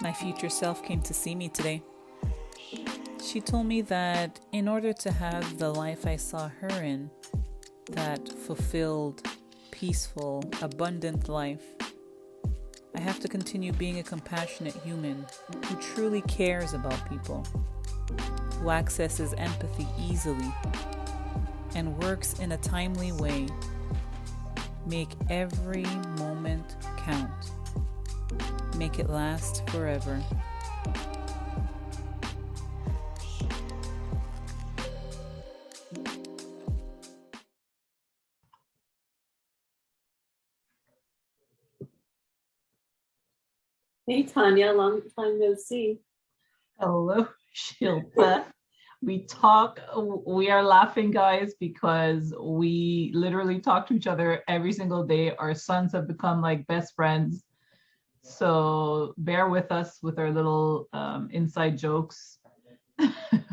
My future self came to see me today. She told me that in order to have the life I saw her in, that fulfilled, peaceful, abundant life, I have to continue being a compassionate human who truly cares about people, who accesses empathy easily, and works in a timely way. Make every moment count. Make it last forever. Hey, Tanya, long time no see. Hello, Shilpa. We are laughing, guys, because we literally talk to each other every single day. Our sons have become like best friends. So bear with us with our little inside jokes.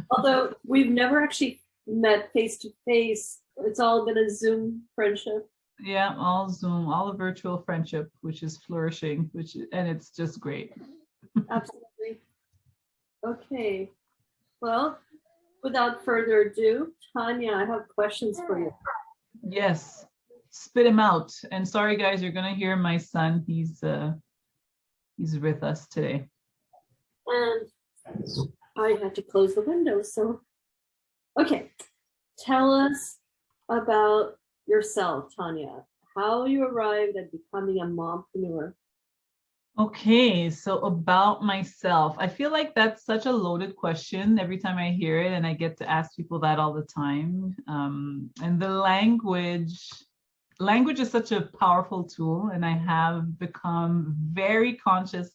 Although we've never actually met face to face, it's all been a Zoom friendship. Yeah, all Zoom, all a virtual friendship, which is flourishing, and it's just great. Absolutely. Okay. Well, without further ado, Tanya, I have questions for you. Yes, spit him out. And sorry, guys, you're gonna hear my son. He's with us today. And I had to close the window, so. Okay, tell us about yourself, Tanya, how you arrived at becoming a mompreneur. Okay, so about myself, I feel like that's such a loaded question every time I hear it, and I get to ask people that all the time. And the language is such a powerful tool, and I have become very conscious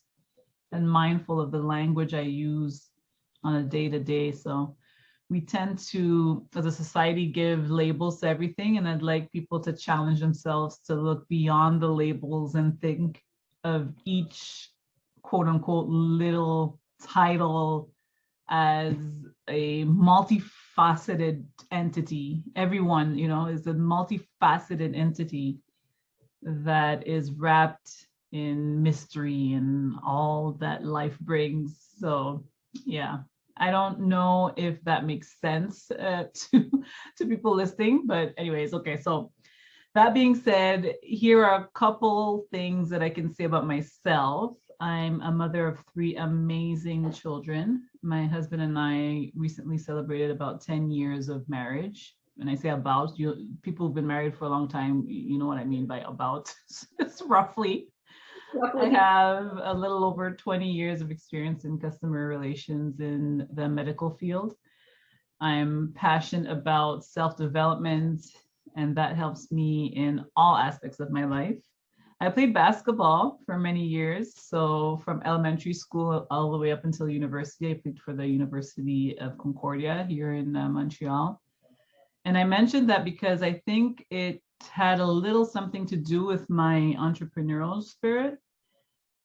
and mindful of the language I use on a day-to-day. So we tend to, as a society, give labels to everything, and I'd like people to challenge themselves to look beyond the labels and think of each quote unquote little title as a multifaceted entity. Everyone, is a multifaceted entity that is wrapped in mystery and all that life brings. So yeah, I don't know if that makes sense to people listening, but anyways, okay. So that being said, here are a couple things that I can say about myself. I'm a mother of 3 amazing children. My husband and I recently celebrated about 10 years of marriage. When I say about, people who've been married for a long time, you know what I mean by about. It's roughly. I have a little over 20 years of experience in customer relations in the medical field. I'm passionate about self-development, and that helps me in all aspects of my life. I played basketball for many years. So from elementary school all the way up until university, I played for the University of Concordia here in Montreal. And I mentioned that because I think it had a little something to do with my entrepreneurial spirit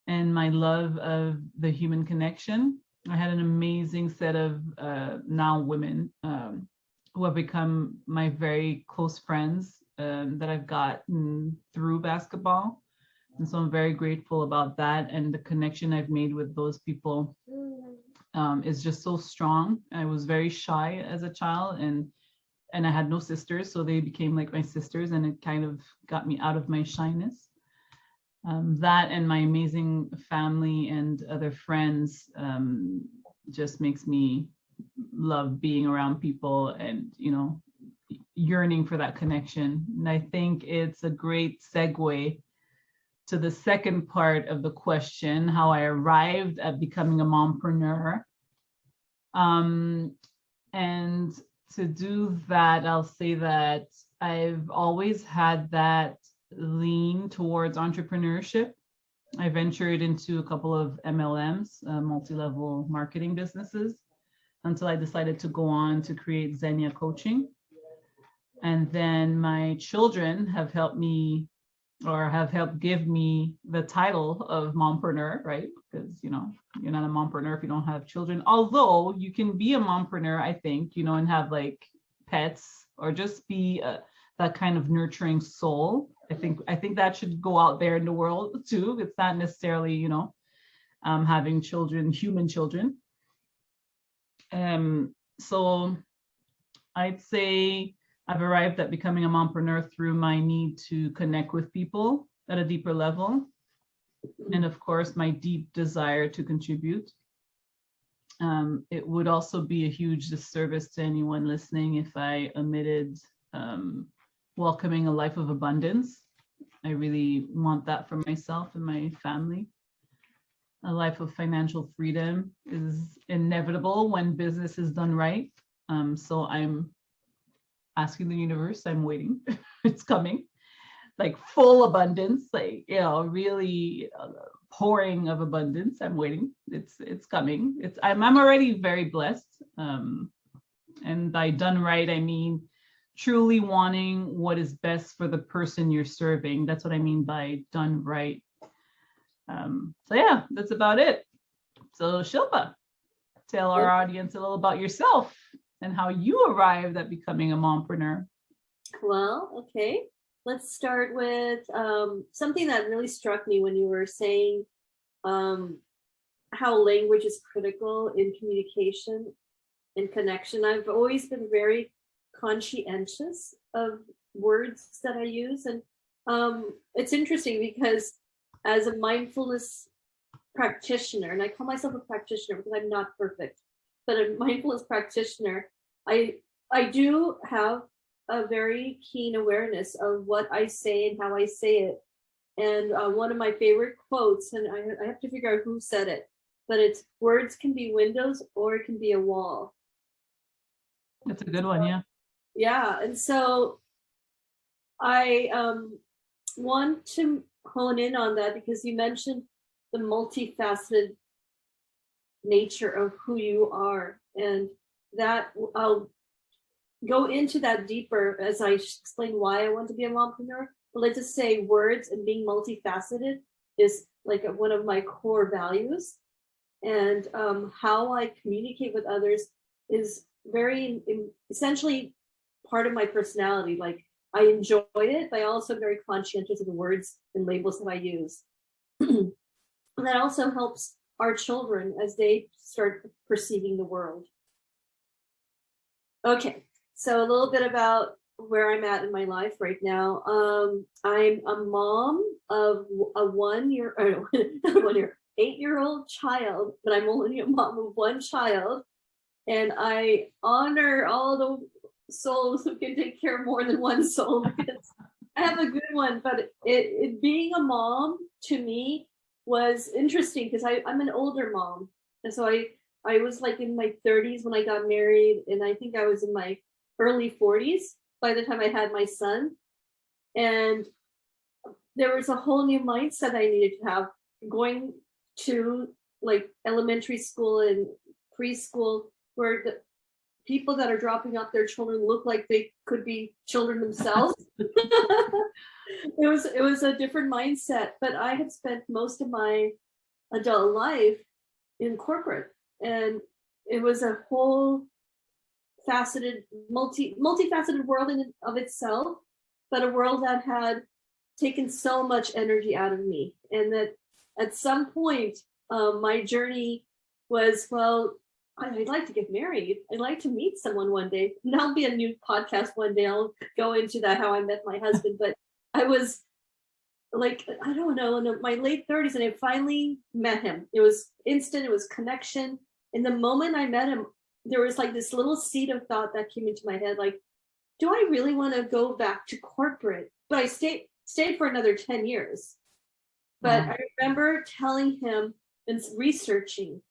and my love of the human connection. I had an amazing set of now women who have become my very close friends that I've gotten through basketball. And so I'm very grateful about that. And the connection I've made with those people is just so strong. I was very shy as a child, and I had no sisters, so they became like my sisters, and it kind of got me out of my shyness. That and my amazing family and other friends just makes me love being around people and, yearning for that connection. And I think it's a great segue to the second part of the question, how I arrived at becoming a mompreneur. And to do that, I'll say that I've always had that lean towards entrepreneurship. I ventured into a couple of MLMs, multi-level marketing businesses, until I decided to go on to create Xenia Coaching. And then my children have helped me, or have helped give me the title of mompreneur, right? Because, you're not a mompreneur if you don't have children. Although you can be a mompreneur, I think, and have like pets, or just be that kind of nurturing soul. I think that should go out there in the world too. It's not necessarily, you know, having children, human children. So I'd say I've arrived at becoming a mompreneur through my need to connect with people at a deeper level. And of course, my deep desire to contribute. It would also be a huge disservice to anyone listening if I omitted welcoming a life of abundance. I really want that for myself and my family. A life of financial freedom is inevitable when business is done right. So I'm asking the universe, I'm waiting, it's coming. Like full abundance, like, you know, really pouring of abundance. I'm waiting. It's coming. I'm already very blessed. And by done right, I mean truly wanting what is best for the person you're serving. That's what I mean by done right. So yeah, that's about it. So Shilpa, tell our audience a little about yourself and how you arrived at becoming a mompreneur. Well, okay. Let's start with something that really struck me when you were saying how language is critical in communication and connection. I've always been very conscientious of words that I use. And it's interesting because as a mindfulness practitioner, and I call myself a practitioner because I'm not perfect, but a mindfulness practitioner, I do have a very keen awareness of what I say and how I say it. And one of my favorite quotes, and I have to figure out who said it, but it's words can be windows or it can be a wall. That's a good one, yeah. Yeah, and so I want to hone in on that because you mentioned the multifaceted nature of who you are, and that I'll go into that deeper as I explain why I want to be a mompreneur. But let's just say words and being multifaceted is like one of my core values, and how I communicate with others is very essentially part of my personality. Like I enjoy it, but I also am very conscientious of the words and labels that I use. And that also helps our children as they start perceiving the world. Okay, so a little bit about where I'm at in my life right now. I'm a mom of a 8-year-old child, but I'm only a mom of one child. And I honor all the souls who can take care of more than one soul because I have a good one. But it being a mom to me was interesting because I'm an older mom. And so I was like in my 30s when I got married, and I think I was in my early 40s by the time I had my son. And there was a whole new mindset I needed to have going to like elementary school and preschool, where the people that are dropping off their children look like they could be children themselves. It was a different mindset, but I had spent most of my adult life in corporate, and it was a whole faceted, multifaceted world in of itself, but a world that had taken so much energy out of me. And that at some point, my journey was, well, I'd like to get married. I'd like to meet someone one day. And that'll be a new podcast one day. I'll go into that, how I met my husband. But I was like, I don't know, in my late 30s, and I finally met him. It was instant. It was connection. And the moment I met him, there was like this little seed of thought that came into my head, like, do I really want to go back to corporate? But I stayed for another 10 years. But I remember telling him and researching,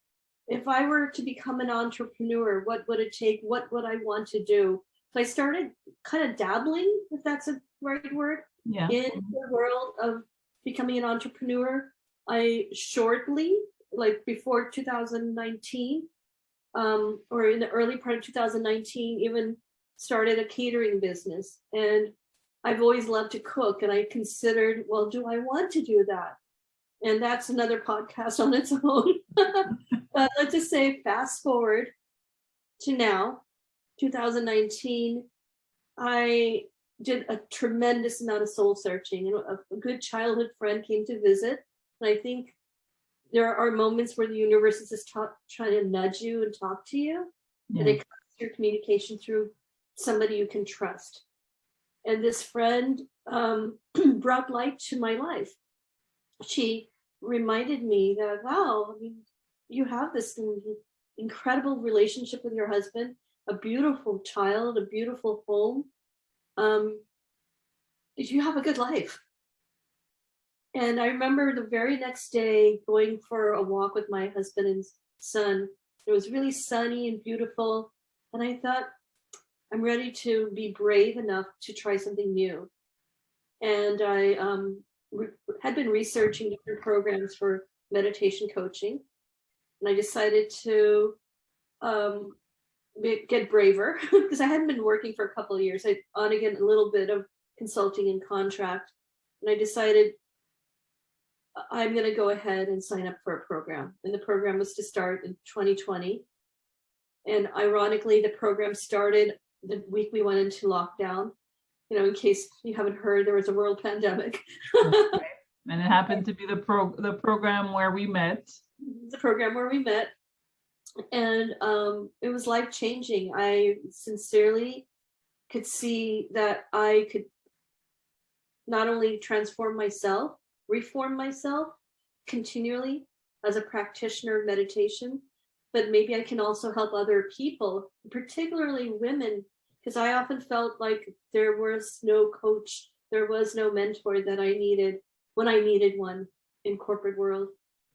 if I were to become an entrepreneur, what would it take? What would I want to do? So I started kind of dabbling, if that's a right word, in the world of becoming an entrepreneur. I shortly, like before 2019, or in the early part of 2019, even started a catering business. And I've always loved to cook, and I considered, well, do I want to do that? And that's another podcast on its own. But let's just say fast forward to now, 2019, I did a tremendous amount of soul searching, and a good childhood friend came to visit. And I think there are moments where the universe is just trying to nudge you and talk to you. Yeah. And it comes through communication through somebody you can trust. And this friend brought light to my life. She reminded me that, wow, I mean, you have this incredible relationship with your husband, a beautiful child, a beautiful home. You have a good life. And I remember the very next day going for a walk with my husband and son. It was really sunny and beautiful. And I thought, I'm ready to be brave enough to try something new. And I had been researching different programs for meditation coaching. And I decided to get braver because I hadn't been working for a couple of years. I on again a little bit of consulting and contract. And I decided I'm going to go ahead and sign up for a program. And the program was to start in 2020. And ironically, the program started the week we went into lockdown. You know, in case you haven't heard, there was a world pandemic. And it happened to be the program where we met. The program where we met. And it was life-changing. I sincerely could see that I could not only transform myself, reform myself continually as a practitioner of meditation, but maybe I can also help other people, particularly women, because I often felt like there was no coach, there was no mentor that I needed when I needed one in corporate world.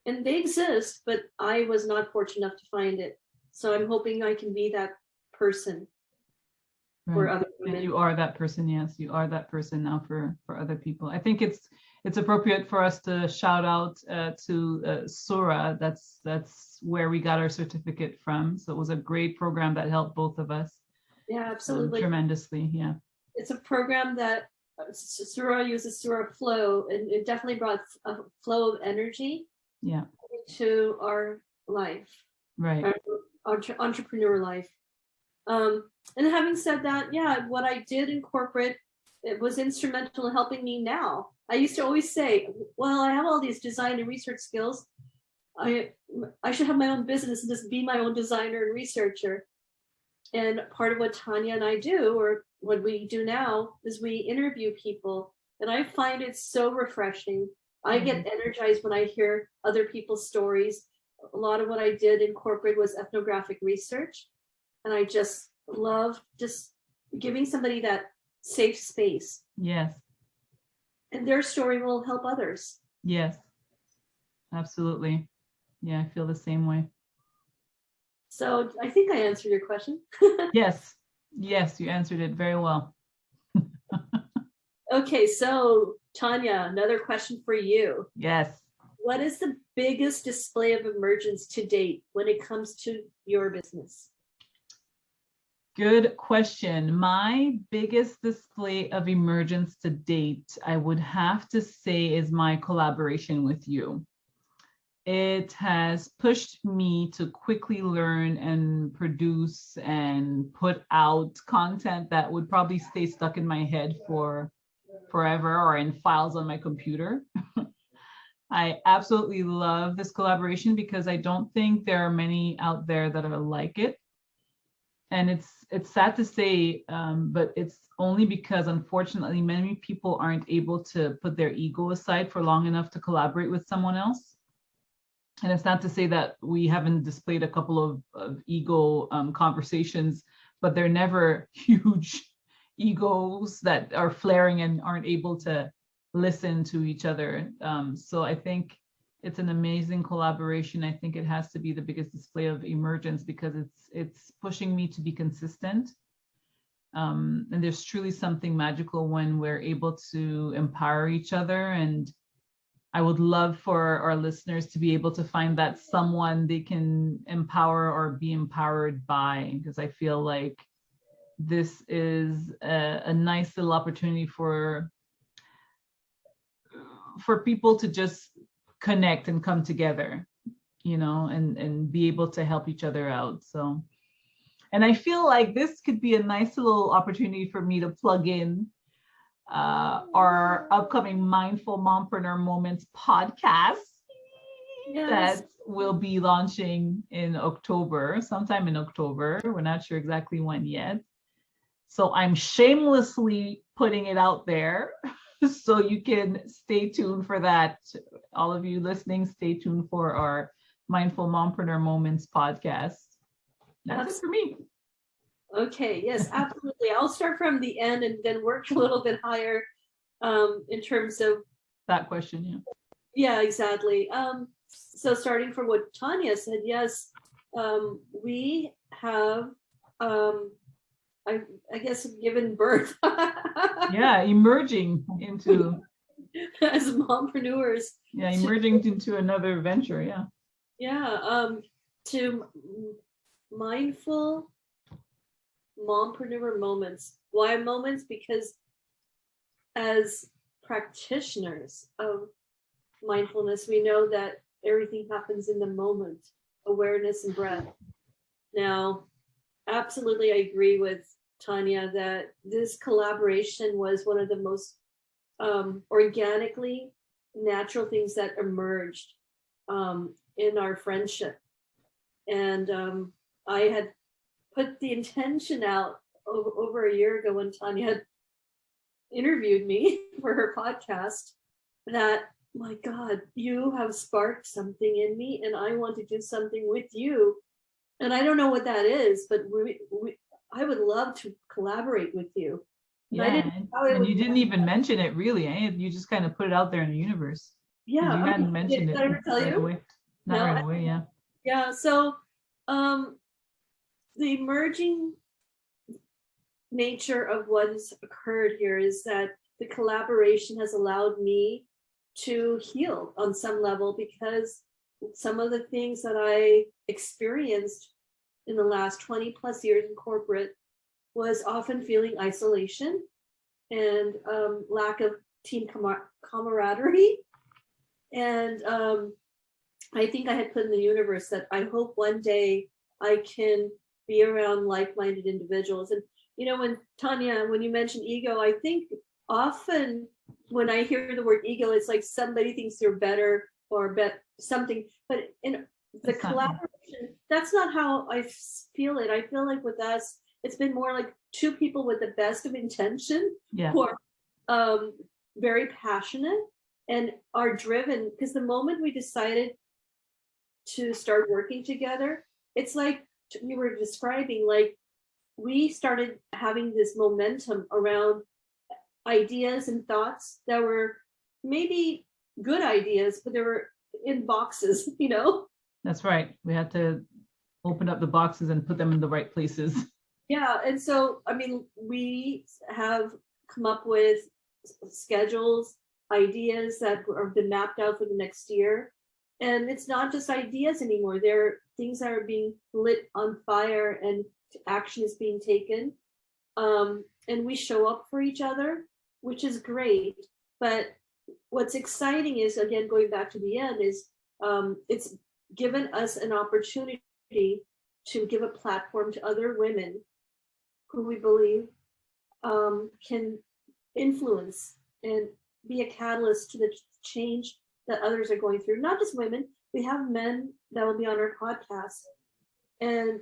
And they exist, but I was not fortunate enough to find it. So I'm hoping I can be that person for other women. And you are that person, yes, you are that person now for other people. I think it's appropriate for us to shout out to Sura. That's where we got our certificate from. So it was a great program that helped both of us. Yeah, absolutely. Tremendously, yeah. It's a program that Sura uses Sura Flow, and it definitely brought a flow of energy to our life, right? Our entrepreneur life. And having said that, yeah, what I did in corporate, it was instrumental in helping me now. I used to always say, well, I have all these design and research skills. I should have my own business and just be my own designer and researcher. And part of what Tanya and I do, or what we do now, is we interview people. And I find it so refreshing. I get energized when I hear other people's stories. A lot of what I did in corporate was ethnographic research. And I just love just giving somebody that safe space. Yes. And their story will help others. Yes, absolutely. Yeah, I feel the same way. So I think I answered your question. Yes, you answered it very well. Okay, so Tanya, another question for you. Yes. What is the biggest display of emergence to date when it comes to your business? Good question. My biggest display of emergence to date, I would have to say, is my collaboration with you. It has pushed me to quickly learn and produce and put out content that would probably stay stuck in my head for forever or in files on my computer. I absolutely love this collaboration because I don't think there are many out there that are like it. And it's sad to say, but it's only because, unfortunately, many people aren't able to put their ego aside for long enough to collaborate with someone else. And it's not to say that we haven't displayed a couple of ego conversations, but they're never huge egos that are flaring and aren't able to listen to each other. So I think it's an amazing collaboration. I think it has to be the biggest display of emergence because it's pushing me to be consistent. And there's truly something magical when we're able to empower each other. And I would love for our listeners to be able to find that someone they can empower or be empowered by, because I feel like this is a nice little opportunity for people to just connect and come together, you know, and be able to help each other out. So, and I feel like this could be a nice little opportunity for me to plug in our upcoming Mindful Mompreneur Moments podcast that will be launching in October, sometime in October. We're not sure exactly when yet. So I'm shamelessly putting it out there so you can stay tuned for that. All of you listening, stay tuned for our Mindful Mompreneur Moments podcast. That's it for me. Okay, yes, absolutely. I'll start from the end and then work a little bit higher in terms of that question. Yeah, exactly. So starting from what Tanya said, yes, we have, I guess, given birth. Yeah, emerging into as mompreneurs. Yeah, emerging into another venture. Yeah. Yeah, to mindful mompreneur moments. Why moments? Because as practitioners of mindfulness, we know that everything happens in the moment, awareness and breath. Now, absolutely, I agree with Tanya that this collaboration was one of the most organically natural things that emerged in our friendship. And I had put the intention out over a year ago when Tanya had interviewed me for her podcast that, my God, you have sparked something in me and I want to do something with you. And I don't know what that is, but I would love to collaborate with you. Yeah, and you didn't even mention it really, eh? You just kind of put it out there in the universe. Yeah. You hadn't mentioned it right away. Not right away, yeah. Yeah, so the emerging nature of what has occurred here is that the collaboration has allowed me to heal on some level, because some of the things that I experienced in the last 20 plus years in corporate was often feeling isolation and lack of team camaraderie. And I think I had put in the universe that I hope one day I can be around like-minded individuals. And, you know, when Tanya, when you mentioned ego, I think often when I hear the word ego, it's like somebody thinks they're better or something, but in the collaboration, that's not how I feel it. I feel like with us, it's been more like two people with the best of intention who are very passionate and are driven, because the moment we decided to start working together, it's like we were describing, like we started having this momentum around ideas and thoughts that were maybe good ideas, but they were in boxes, you know? That's right. We had to open up the boxes and put them in the right places. Yeah. And so, I mean, we have come up with schedules, ideas that have been mapped out for the next year. And it's not just ideas anymore. There are things that are being lit on fire and action is being taken. And we show up for each other, which is great. But what's exciting is, again, going back to the end, is it's given us an opportunity to give a platform to other women who we believe can influence and be a catalyst to the change that others are going through. Not just women, we have men that will be on our podcast,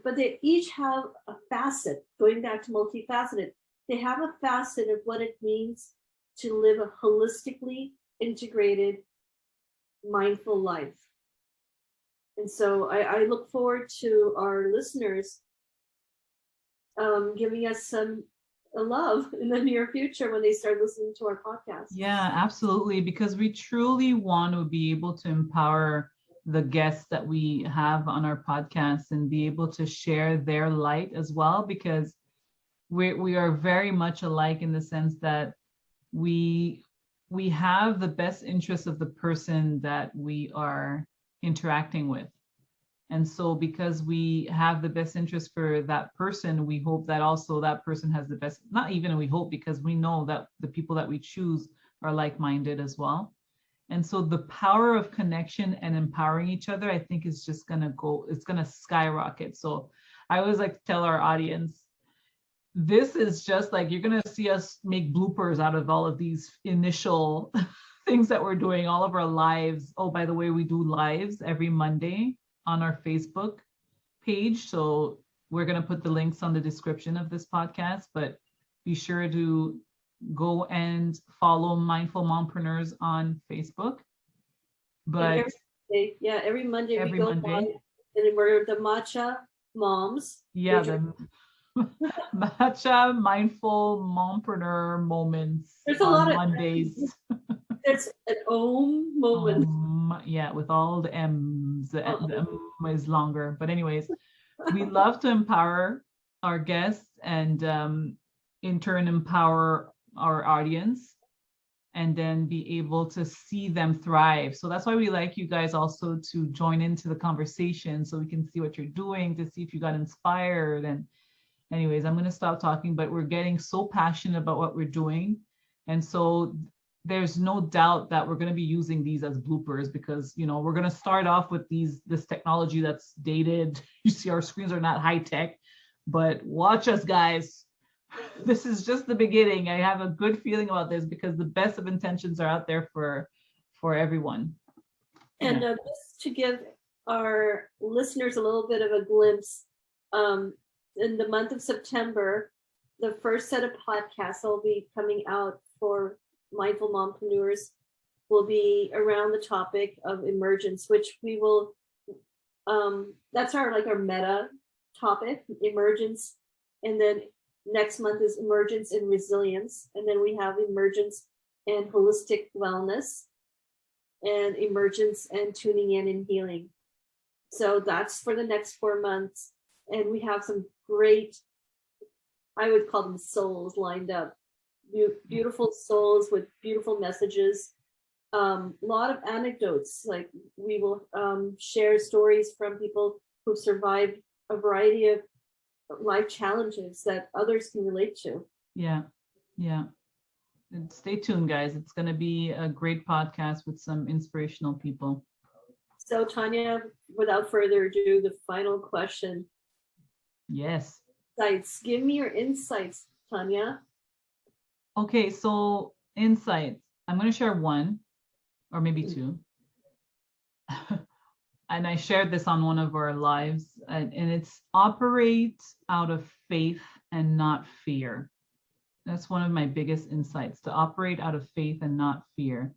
but they each have a facet, going back to multifaceted. They have a facet of what it means to live a holistically integrated, mindful life. And so I look forward to our listeners giving us some love in the near future when they start listening to our podcast. Yeah, absolutely. Because we truly want to be able to empower the guests that we have on our podcast and be able to share their light as well, because we are very much alike in the sense that we have the best interests of the person that we are interacting with. And so because we have the best interest for that person, we hope that also that person has the best, not even we hope, because we know that the people that we choose are like-minded as well. And so the power of connection and empowering each other, I think, is just going to go, it's going to skyrocket. So I always like to tell our audience, this is just like, you're going to see us make bloopers out of all of these initial things that we're doing, all of our lives. Oh, by the way, we do lives every Monday on our Facebook page. So we're going to put the links on the description of this podcast, but be sure to go and follow Mindful Mompreneurs on Facebook. But every Monday every we go Monday. live, and we're the matcha moms. Yeah, the matcha mindful mompreneur moments There's a on lot of Mondays. There's an moment. Yeah, with all the M's. The M is longer. But anyways, we love to empower our guests and in turn empower our audience, and then be able to see them thrive. So that's why we like you guys also to join into the conversation, so we can see what you're doing, to see if you got inspired. And anyways, I'm going to stop talking, but we're getting so passionate about what we're doing. And so there's no doubt that we're going to be using these as bloopers, because, you know, we're going to start off with this technology that's dated. You see our screens are not high tech, but watch us, guys. This is just the beginning. I have a good feeling about this, because the best of intentions are out there for everyone. And just to give our listeners a little bit of a glimpse, in the month of September, the first set of podcasts will be coming out for Mindful Mompreneurs will be around the topic of emergence, which we will, that's our meta topic, emergence. And then next month is emergence and resilience. And then we have emergence and holistic wellness, and emergence and tuning in and healing. So that's for the next 4 months. And we have some great, I would call them souls, lined up. Beautiful souls with beautiful messages. A lot of anecdotes, like we will share stories from people who've survived a variety of life challenges that others can relate to. Yeah. And stay tuned, guys. It's going to be a great podcast with some inspirational people. So Tanya, without further ado, the final question. Yes. Insights. Give me your insights, Tanya. Okay, so insights. I'm going to share one or maybe two. And I shared this on one of our lives, and it's operate out of faith and not fear. That's one of my biggest insights, to operate out of faith and not fear.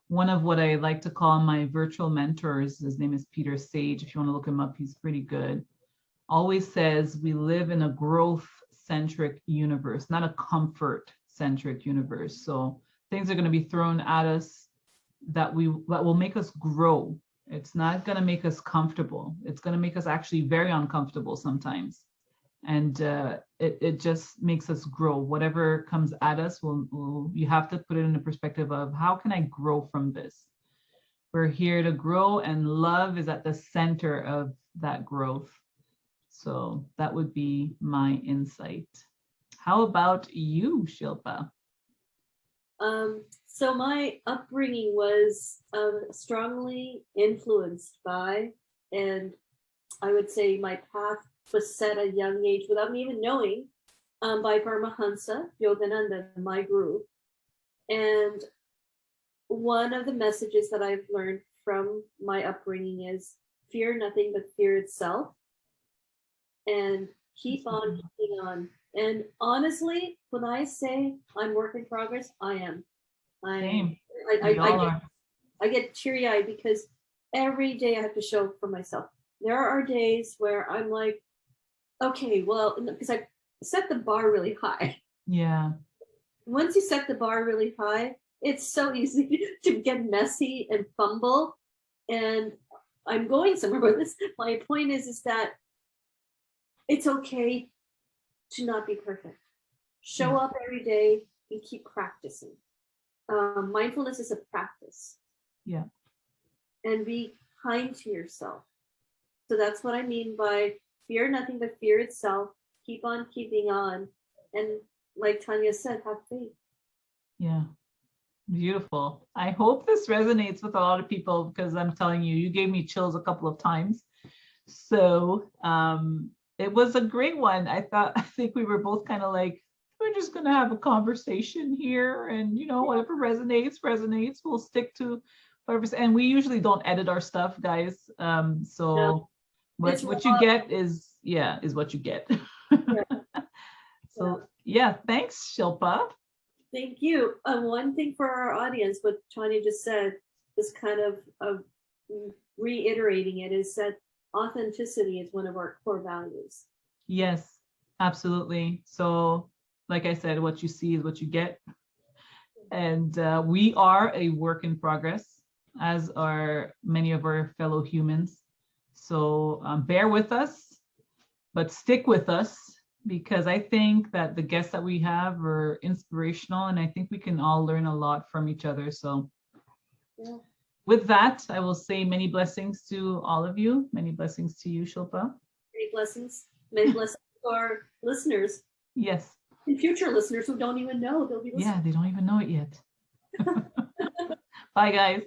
One of what I like to call my virtual mentors, his name is Peter Sage. If you want to look him up, he's pretty good. Always says we live in a growth-centric universe, not a comfort-centric universe. So things are going to be thrown at us that will make us grow. It's not going to make us comfortable. It's going to make us actually very uncomfortable sometimes. And it just makes us grow. Whatever comes at us, you have to put it in the perspective of, how can I grow from this? We're here to grow, and love is at the center of that growth. So that would be my insight. How about you, Shilpa? So my upbringing was strongly influenced by, and I would say my path was set at a young age without me even knowing, by Paramahansa Yogananda, my guru. And one of the messages that I've learned from my upbringing is fear nothing but fear itself, and keep on keeping on. And honestly, when I say I'm work in progress, I am. I get teary-eyed, because every day I have to show up for myself. There are days where I'm like, okay, well, because I set the bar really high. Yeah. Once you set the bar really high, it's so easy to get messy and fumble. And I'm going somewhere with this. My point is that it's okay to not be perfect. Show up every day and keep practicing. Mindfulness is a practice. Yeah. And be kind to yourself. So that's what I mean by fear nothing but fear itself. Keep on keeping on. And like Tanya said, have faith. Yeah. Beautiful. I hope this resonates with a lot of people, because I'm telling you, you gave me chills a couple of times. So it was a great one. I think we were both kind of like, we're just going to have a conversation here, and whatever resonates. We'll stick to whatever. And we usually don't edit our stuff, guys. So No. what you get is what you get. So thanks, Shilpa. Thank you. One thing for our audience, what Tanya just said, is kind of reiterating it, is that authenticity is one of our core values. Yes, absolutely. So, like I said, what you see is what you get. And we are a work in progress, as are many of our fellow humans. So bear with us, but stick with us, because I think that the guests that we have are inspirational, and I think we can all learn a lot from each other. So with that, I will say many blessings to all of you. Many blessings to you, Shilpa. Many blessings. Many blessings to our listeners. Yes. And future listeners who don't even know they'll be listening. Yeah, they don't even know it yet. Bye, guys.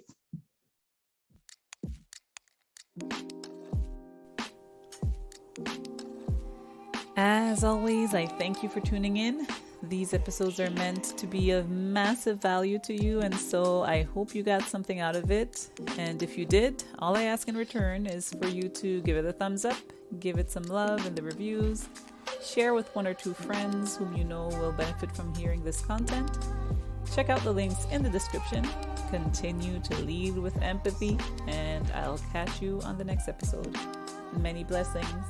As always, I thank you for tuning in. These episodes are meant to be of massive value to you, and so I hope you got something out of it. And if you did, all I ask in return is for you to give it a thumbs up, give it some love in the reviews, share with one or two friends whom you know will benefit from hearing this content. Check out the links in the description. Continue to lead with empathy, and I'll catch you on the next episode. Many blessings.